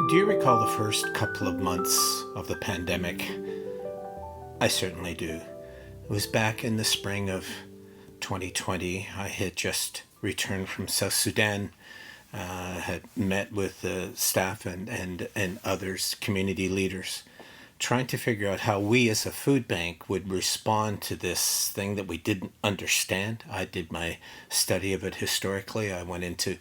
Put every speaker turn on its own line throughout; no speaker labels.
Do you recall the first couple of months of the pandemic? I certainly do. It was back in the spring of 2020. I had just returned from South Sudan, had met with the staff and others, community leaders, trying to figure out how we as a food bank would respond to this thing that we didn't understand. I did my study of it historically. I went into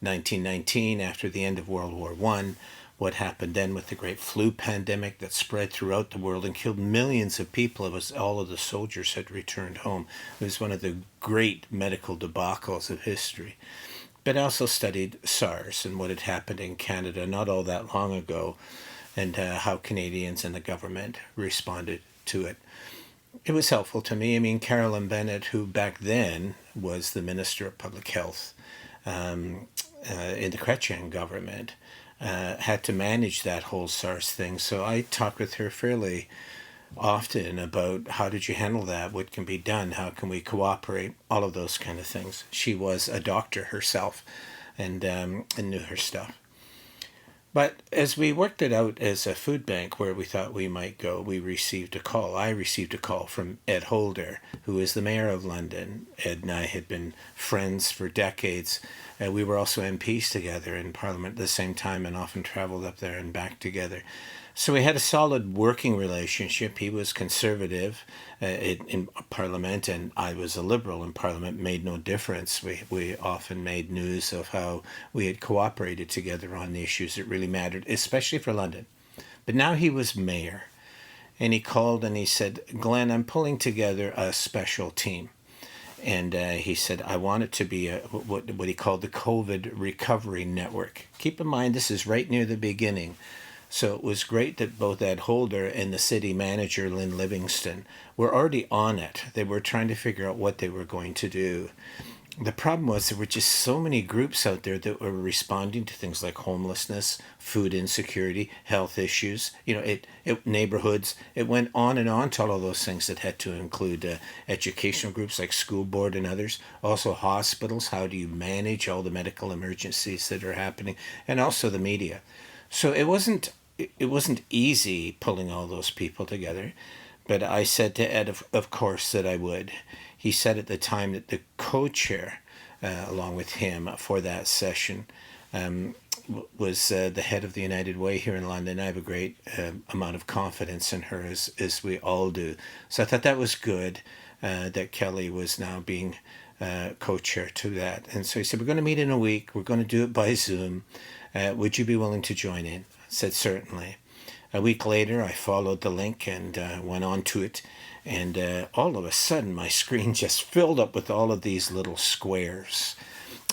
1919 after the end of World War I, what happened then with the great flu pandemic that spread throughout the world and killed millions of people as all of the soldiers had returned home. It was one of the great medical debacles of history. But I also studied SARS and what had happened in Canada not all that long ago, and how Canadians and the government responded to it. It was helpful to me. I mean, Carolyn Bennett, who back then was the Minister of Public Health in the Chrétien government, had to manage that whole SARS thing. So I talked with her fairly often about how did you handle that, what can be done, how can we cooperate, all of those kind of things. She was a doctor herself and knew her stuff. But as we worked it out as a food bank where we thought we might go, we received a call. I received a call from Ed Holder, who is the mayor of London. Ed and I had been friends for decades. We were also MPs together in Parliament at the same time and often traveled up there and back together. So we had a solid working relationship. He was conservative in Parliament, and I was a liberal in Parliament. Made no difference. We often made news of how we had cooperated together on the issues that really mattered, especially for London. But now he was mayor, and he called and he said, "Glenn, I'm pulling together a special team." And he said, I want it to be what he called the COVID Recovery Network. Keep in mind, this is right near the beginning. So it was great that both Ed Holder and the city manager, Lynn Livingston, were already on it. They were trying to figure out what they were going to do. The problem was there were just so many groups out there that were responding to things like homelessness, food insecurity, health issues, neighborhoods. It went on and on to all of those things that had to include educational groups like school board and others. Also hospitals, how do you manage all the medical emergencies that are happening, and also the media. So it wasn't easy pulling all those people together, but I said to Ed, of course, that I would. He said at the time that the co-chair, along with him for that session, was the head of the United Way here in London. I have a great amount of confidence in her, as we all do. So I thought that was good that Kelly was now being co-chair to that. And so he said, we're going to meet in a week. We're going to do it by Zoom. Would you be willing to join in? I said, certainly. A week later, I followed the link and went on to it. And all of a sudden, my screen just filled up with all of these little squares.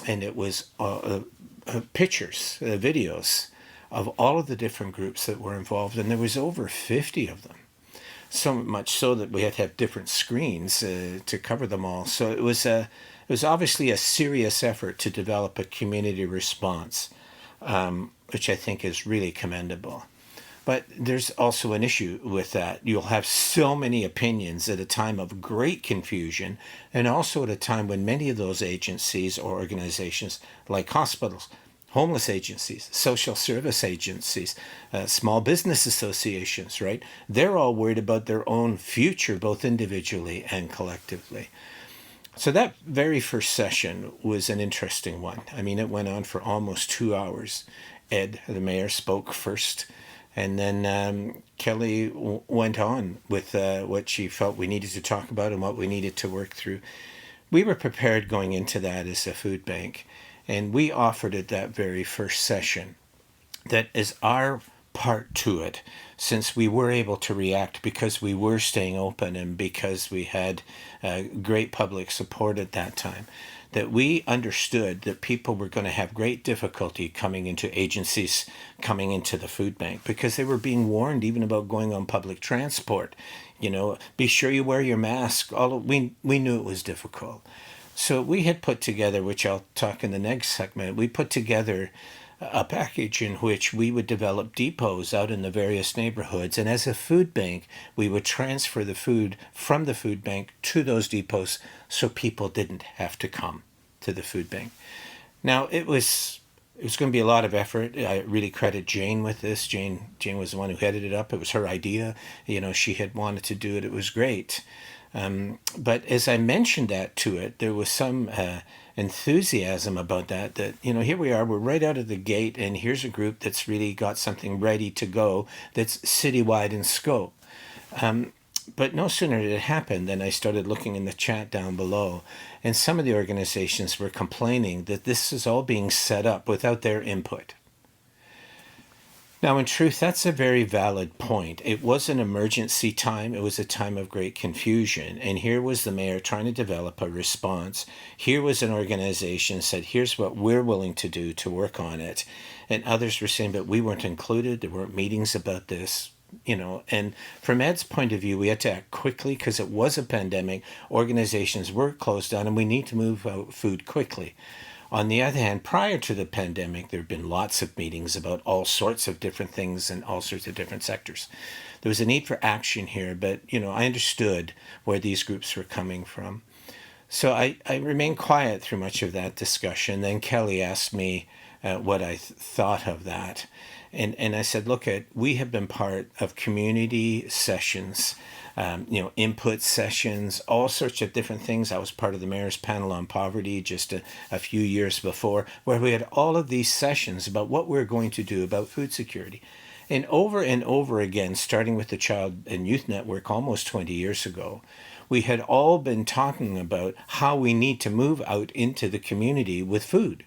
And it was pictures, videos of all of the different groups that were involved. And there was over 50 of them. So much so that we had to have different screens to cover them all. So it was obviously a serious effort to develop a community response, which I think is really commendable. But there's also an issue with that. You'll have so many opinions at a time of great confusion, and also at a time when many of those agencies or organizations, like hospitals, homeless agencies, social service agencies, small business associations, right? They're all worried about their own future, both individually and collectively. So that very first session was an interesting one. I mean, it went on for almost 2 hours. Ed, the mayor, spoke first. And then Kelly went on with what she felt we needed to talk about and what we needed to work through. We were prepared going into that as a food bank. And we offered at that very first session that as our part to it, since we were able to react because we were staying open and because we had great public support at that time, that we understood that people were going to have great difficulty coming into agencies, coming into the food bank, because they were being warned even about going on public transport. Be sure you wear your mask. We knew it was difficult. So we had put together, which I'll talk in the next segment, we put together a package in which we would develop depots out in the various neighborhoods. And as a food bank, we would transfer the food from the food bank to those depots so people didn't have to come to the food bank. Now, it was It was going to be a lot of effort. I really credit Jane with this. Jane was the one who headed it up. It was her idea. She had wanted to do it. It was great. But as I mentioned that to it, there was some enthusiasm about that, here we are, we're right out of the gate, and here's a group that's really got something ready to go that's citywide in scope. But no sooner did it happen than I started looking in the chat down below, and some of the organizations were complaining that this is all being set up without their input. Now, in truth, that's a very valid point. It was an emergency time. It was a time of great confusion. And here was the mayor trying to develop a response. Here was an organization said, here's what we're willing to do to work on it. And others were saying, but we weren't included. There weren't meetings about this. And from Ed's point of view, we had to act quickly because it was a pandemic. Organizations were closed down, and we need to move out food quickly. On the other hand, prior to the pandemic, there have been lots of meetings about all sorts of different things in all sorts of different sectors. There was a need for action here, but I understood where these groups were coming from. So I remained quiet through much of that discussion. Then Kelly asked me what I thought of that. And I said, look, we have been part of community sessions, input sessions, all sorts of different things. I was part of the mayor's panel on poverty just a few years before, where we had all of these sessions about what we're going to do about food security. And over again, starting with the Child and Youth Network almost 20 years ago, we had all been talking about how we need to move out into the community with food.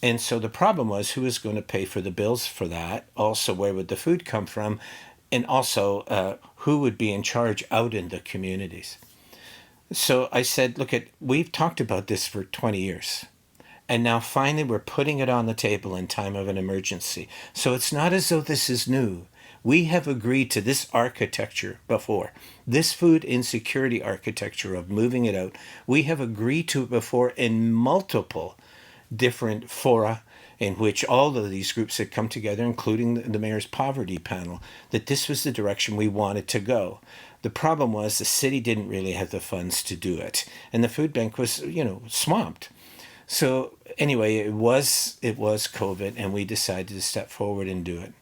And so the problem was, who was going to pay for the bills for that? Also, where would the food come from? And also, who would be in charge out in the communities? So I said, look, we've talked about this for 20 years. And now finally we're putting it on the table in time of an emergency. So it's not as though this is new. We have agreed to this architecture before. This food insecurity architecture of moving it out, we have agreed to it before in multiple different fora in which all of these groups had come together, including the mayor's poverty panel, that this was the direction we wanted to go. The problem was the city didn't really have the funds to do it, and the food bank was, swamped. So anyway, it was COVID, and we decided to step forward and do it.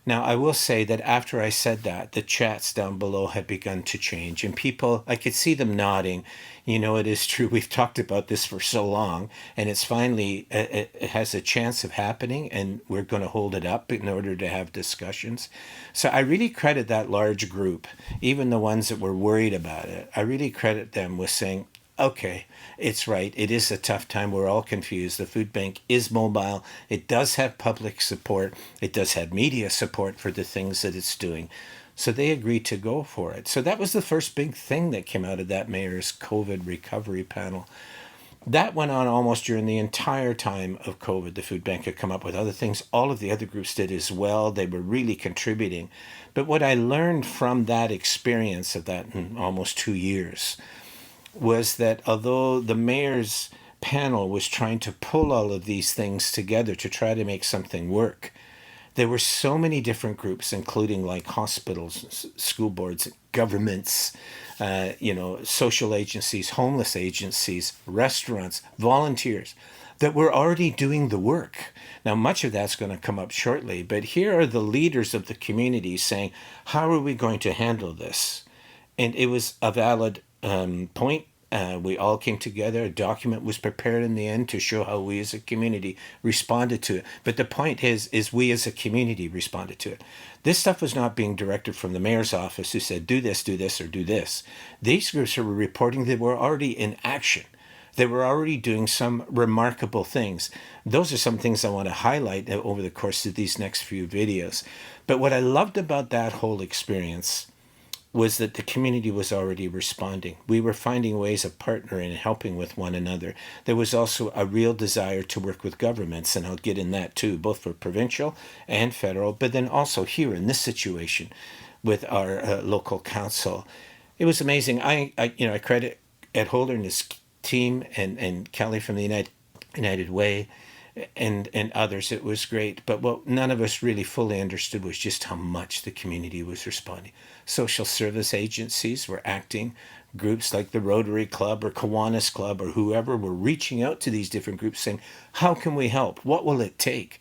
Now, I will say that after I said that, the chats down below had begun to change, and people, I could see them nodding. It is true. We've talked about this for so long, and it's finally, it has a chance of happening, and we're going to hold it up in order to have discussions. So I really credit that large group, even the ones that were worried about it. I really credit them with saying, okay, it's right. It is a tough time. We're all confused. The food bank is mobile. It does have public support. It does have media support for the things that it's doing. So they agreed to go for it. So that was the first big thing that came out of that mayor's COVID recovery panel. That went on almost during the entire time of COVID. The food bank had come up with other things. All of the other groups did as well. They were really contributing. But what I learned from that experience of that in almost 2 years was that although the mayor's panel was trying to pull all of these things together to try to make something work, there were so many different groups, including like hospitals, school boards, governments, social agencies, homeless agencies, restaurants, volunteers, that were already doing the work. Now, much of that's going to come up shortly, but here are the leaders of the community saying, how are we going to handle this? And it was a valid point. We all came together. A document was prepared in the end to show how we as a community responded to it. But the point is we as a community responded to it. This stuff was not being directed from the mayor's office who said, do this, or do this. These groups were reporting they were already in action. They were already doing some remarkable things. Those are some things I want to highlight over the course of these next few videos. But what I loved about that whole experience was that the community was already responding. We were finding ways of partnering and helping with one another. There was also a real desire to work with governments, and I'll get in that too, both for provincial and federal, but then also here in this situation with our local council. It was amazing. I credit Ed Holder and his team and Kelly from the United Way and others. It was great. But what none of us really fully understood was just how much the community was responding. Social service agencies were acting. Groups like the Rotary Club or Kiwanis Club or whoever were reaching out to these different groups saying, how can we help? What will it take?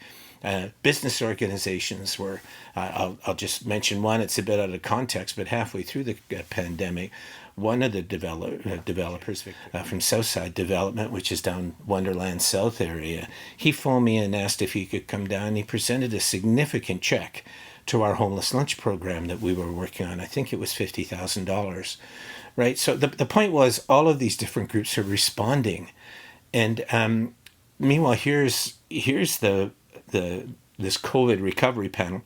Business organizations were, I'll just mention one, it's a bit out of context, but halfway through the pandemic, one of the developers from Southside Development, which is down Wonderland South area, he phoned me and asked if he could come down. He presented a significant check to our homeless lunch program that we were working on. I think it was $50,000, right? So the point was all of these different groups are responding. And meanwhile, here's this COVID recovery panel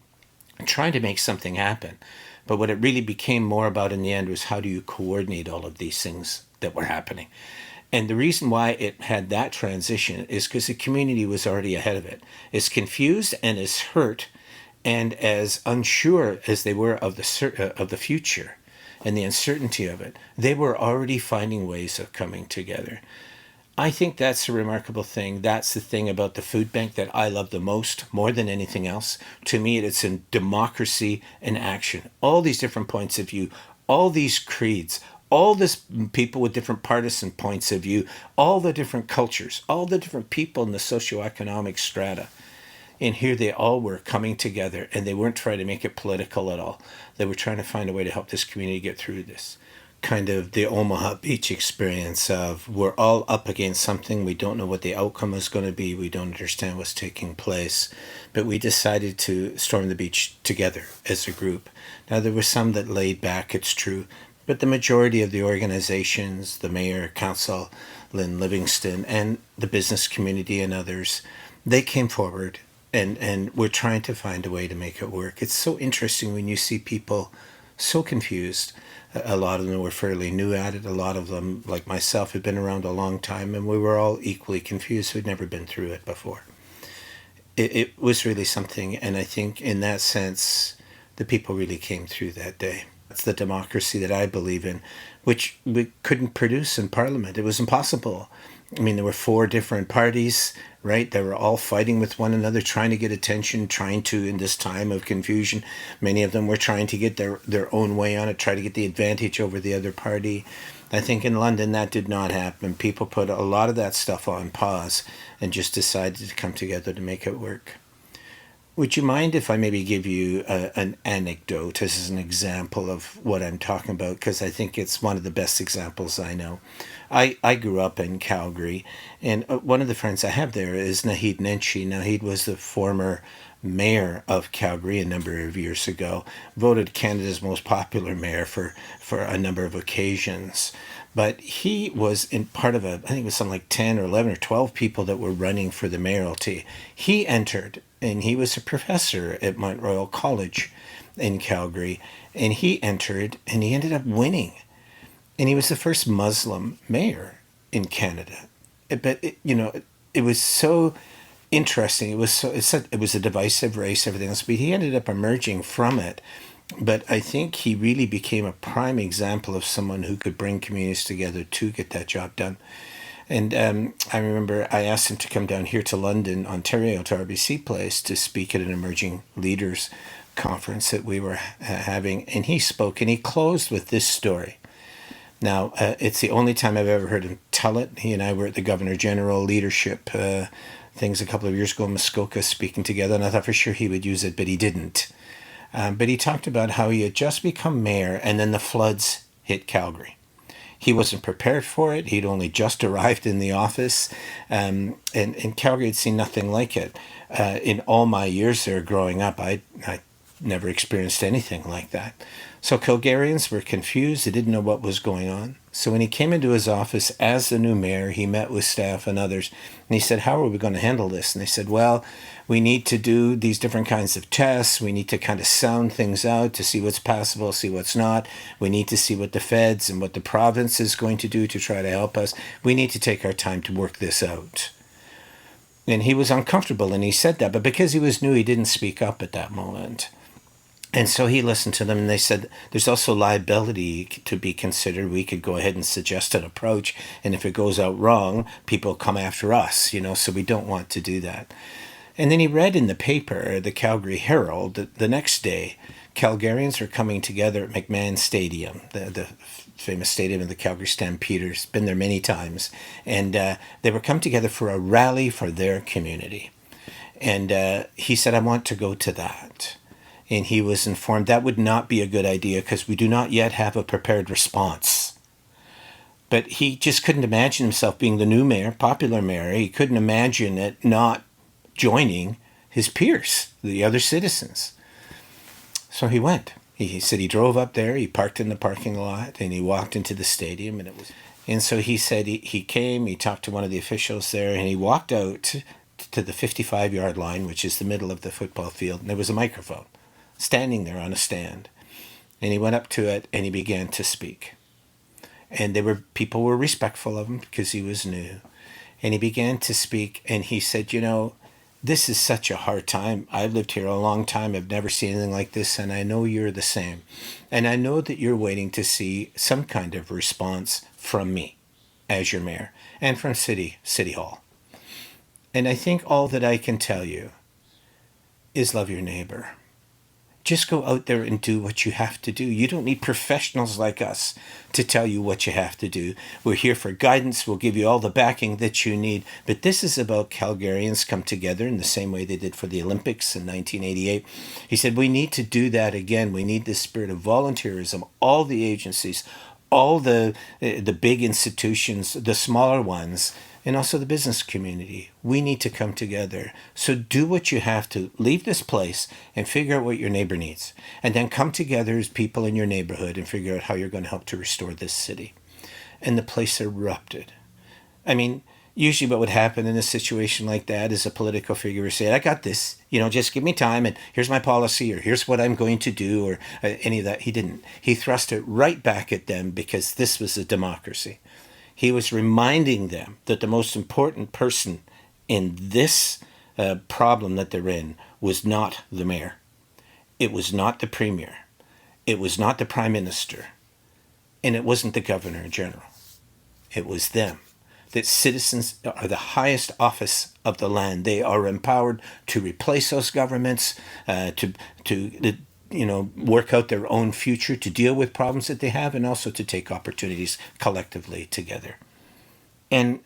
trying to make something happen. But what it really became more about in the end was how do you coordinate all of these things that were happening? And the reason why it had that transition is because the community was already ahead of it. As confused and as hurt and as unsure as they were of the future and the uncertainty of it, they were already finding ways of coming together. I think that's a remarkable thing. That's the thing about the food bank that I love the most, more than anything else. To me, it's in democracy in action. All these different points of view, all these creeds, all this people with different partisan points of view, all the different cultures, all the different people in the socioeconomic strata. And here they all were coming together, and they weren't trying to make it political at all. They were trying to find a way to help this community get through this. Kind of the Omaha Beach experience of we're all up against something. We don't know what the outcome is going to be. We don't understand what's taking place. But we decided to storm the beach together as a group. Now, there were some that laid back, it's true. But the majority of the organizations, the mayor, council, Lynn Livingston, and the business community and others, they came forward and we're trying to find a way to make it work. It's so interesting when you see people so confused. A lot of them were fairly new at it. A lot of them, like myself, had been around a long time, and we were all equally confused. We'd never been through it before. It was really something, and I think in that sense, the people really came through that day. That's the democracy that I believe in, which we couldn't produce in Parliament. It was impossible. I mean, there were 4 different parties, right? They were all fighting with one another, trying to get attention, trying to, in this time of confusion, many of them were trying to get their own way on it, try to get the advantage over the other party. I think in London that did not happen. People put a lot of that stuff on pause and just decided to come together to make it work. Would you mind if I maybe give you an anecdote as an example of what I'm talking about? Because I think it's one of the best examples I know. I grew up in Calgary, and one of the friends I have there is Naheed Nenshi. Naheed was the former mayor of Calgary a number of years ago, voted Canada's most popular mayor for a number of occasions. But he was in part of I think it was something like 10 or 11 or 12 people that were running for the mayoralty. He entered, and he was a professor at Mount Royal College in Calgary, and he entered, and he ended up winning. And he was the first Muslim mayor in Canada. But, it was so interesting. It was a divisive race, everything else, but he ended up emerging from it. But I think he really became a prime example of someone who could bring communities together to get that job done. And I remember I asked him to come down here to London, Ontario, to RBC Place to speak at an emerging leaders conference that we were having. And he spoke, and he closed with this story. Now, it's the only time I've ever heard him tell it. He and I were at the Governor General leadership things a couple of years ago in Muskoka speaking together, and I thought for sure he would use it, but he didn't. But he talked about how he had just become mayor, and then the floods hit Calgary. He wasn't prepared for it. He'd only just arrived in the office, and Calgary had seen nothing like it. In all my years there growing up, I never experienced anything like that. So Calgarians were confused. They didn't know what was going on. So when he came into his office as the new mayor, he met with staff and others, and he said, how are we going to handle this? And they said, well, we need to do these different kinds of tests. We need to kind of sound things out to see what's passable, see what's not. We need to see what the feds and what the province is going to do to try to help us. We need to take our time to work this out. And he was uncomfortable, and he said that, but because he was new, he didn't speak up at that moment. And so he listened to them, and they said there's also liability to be considered. We could go ahead and suggest an approach, and if it goes out wrong, people come after us, so we don't want to do that. And then he read in the paper, the Calgary Herald, that the next day, Calgarians are coming together at McMahon Stadium, the famous stadium of the Calgary Stampeders. Been there many times. And they were come together for a rally for their community. And he said, I want to go to that. And he was informed that would not be a good idea because we do not yet have a prepared response. But he just couldn't imagine himself being the new mayor, popular mayor. He couldn't imagine it not joining his peers, the other citizens. So he went. He said he drove up there, he parked in the parking lot, and he walked into the stadium. And so he said he came, he talked to one of the officials there, and he walked out to the 55-yard line, which is the middle of the football field, and there was a microphone standing there on a stand. And he went up to it and he began to speak. And people were respectful of him because he was new. And he began to speak, and he said, this is such a hard time. I've lived here a long time. I've never seen anything like this, and I know you're the same. And I know that you're waiting to see some kind of response from me as your mayor and from City Hall. And I think all that I can tell you is love your neighbor. Just go out there and do what you have to do. You don't need professionals like us to tell you what you have to do. We're here for guidance. We'll give you all the backing that you need. But this is about Calgarians come together in the same way they did for the Olympics in 1988. He said, we need to do that again. We need this spirit of volunteerism. All the agencies, all the big institutions, the smaller ones, and also the business community. We need to come together. So do what you have to. Leave this place and figure out what your neighbor needs. And then come together as people in your neighborhood and figure out how you're going to help to restore this city. And the place erupted. I mean, usually what would happen in a situation like that is a political figure would say, I got this, just give me time, and here's my policy, or here's what I'm going to do, or any of that. He didn't. He thrust it right back at them because this was a democracy. He was reminding them that the most important person in this problem that they're in was not the mayor. It was not the premier. It was not the prime minister. And it wasn't the governor general. It was them. That citizens are the highest office of the land. They are empowered to replace those governments, to work out their own future, to deal with problems that they have, and also to take opportunities collectively together. And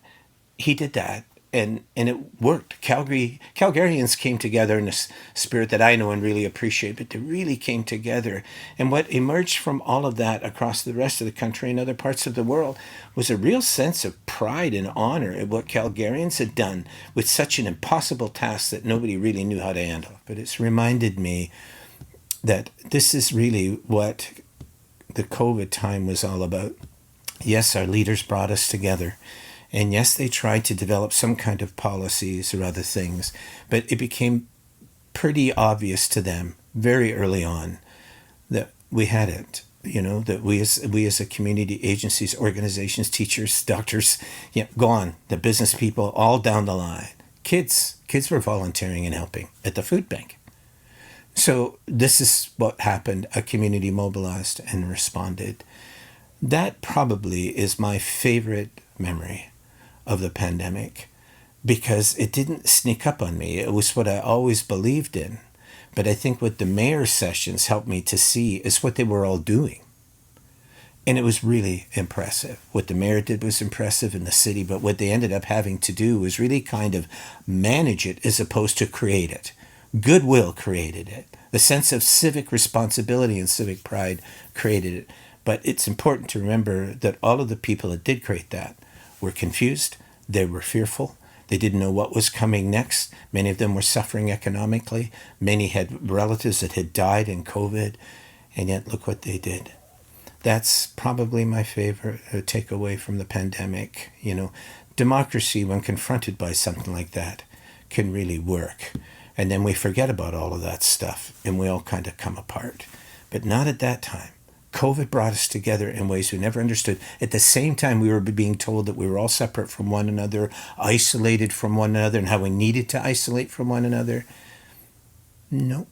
he did that, and it worked. Calgarians came together in a spirit that I know and really appreciate, but they really came together. And what emerged from all of that across the rest of the country and other parts of the world was a real sense of pride and honor at what Calgarians had done with such an impossible task that nobody really knew how to handle. But it's reminded me that this is really what the COVID time was all about. Yes, our leaders brought us together. And yes, they tried to develop some kind of policies or other things. But it became pretty obvious to them very early on that we had it. That we as a community, agencies, organizations, teachers, doctors, go on, the business people, all down the line. Kids were volunteering and helping at the food bank. So this is what happened. A community mobilized and responded. That probably is my favorite memory of the pandemic because it didn't sneak up on me. It was what I always believed in. But I think what the mayor's sessions helped me to see is what they were all doing. And it was really impressive. What the mayor did was impressive in the city, but what they ended up having to do was really kind of manage it as opposed to create it. Goodwill created it. The sense of civic responsibility and civic pride created it. But it's important to remember that all of the people that did create that were confused. They were fearful. They didn't know what was coming next. Many of them were suffering economically. Many had relatives that had died in COVID. And yet, look what they did. That's probably my favorite takeaway from the pandemic. Democracy, when confronted by something like that, can really work. And then we forget about all of that stuff and we all kind of come apart. But not at that time. COVID brought us together in ways we never understood. At the same time, we were being told that we were all separate from one another, isolated from one another, and how we needed to isolate from one another. Nope.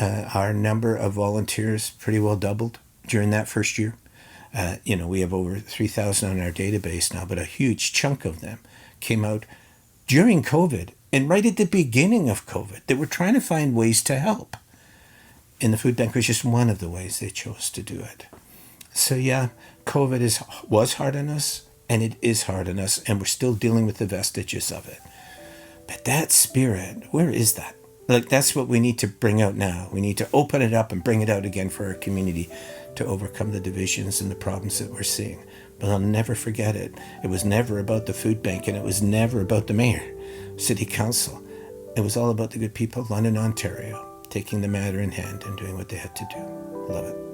Our number of volunteers pretty well doubled during that first year. We have over 3,000 on our database now, but a huge chunk of them came out during COVID and right at the beginning of COVID. They were trying to find ways to help. And the food bank was just one of the ways they chose to do it. So yeah, COVID was hard on us, and it is hard on us, and we're still dealing with the vestiges of it. But that spirit, where is that? That's what we need to bring out now. We need to open it up and bring it out again for our community to overcome the divisions and the problems that we're seeing. But I'll never forget it. It was never about the food bank, and it was never about the mayor, city council. It was all about the good people of London, Ontario, taking the matter in hand and doing what they had to do. Love it.